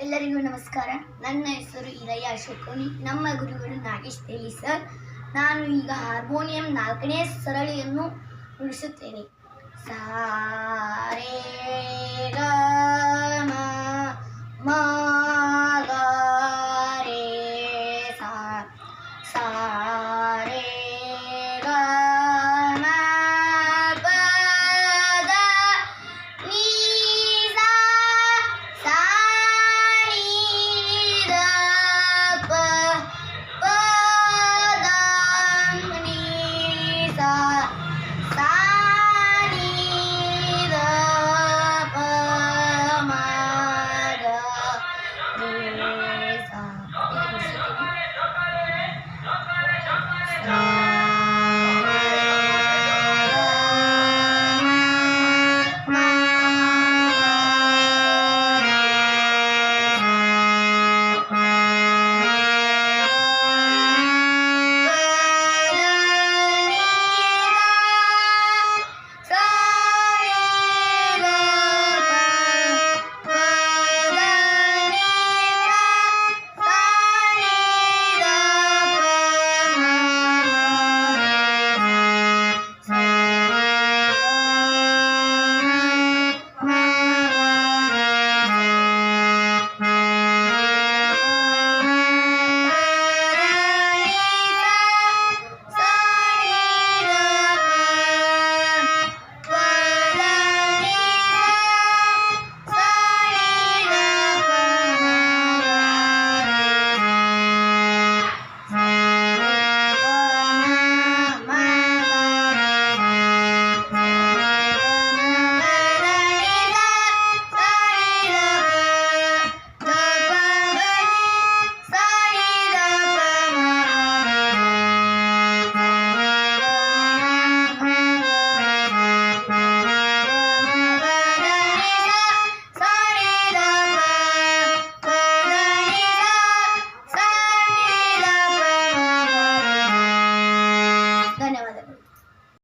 ಎಲ್ಲರಿಗೂ ನಮಸ್ಕಾರ. ನನ್ನ ಹೆಸರು ಇಲಯ್ಯ ಅಶೋಕನಿ. ನಮ್ಮ ಗುರುಗಳು ನಾಗೇಶ್ ತೇಲಿ ಸರ್. ನಾನು ಈಗ ಹಾರ್ಮೋನಿಯಂ 4ನೇ ಸರಳಿಯನ್ನು ನುಡಿಸುತ್ತೇನೆ. ಸಾ ರೇ ಗ ಮ ಮ ಗ ರೇ ಸಾ. ಸಾ ರೇ ಗ ಮ ಪ ದ ನೀ ಸಾ. ಸಾ ನೀ ದ ಪ ಪ ದ ನೀ ಸಾ. ಸಾ ನೀ ದ ಪ ಮ ಗ ರೇ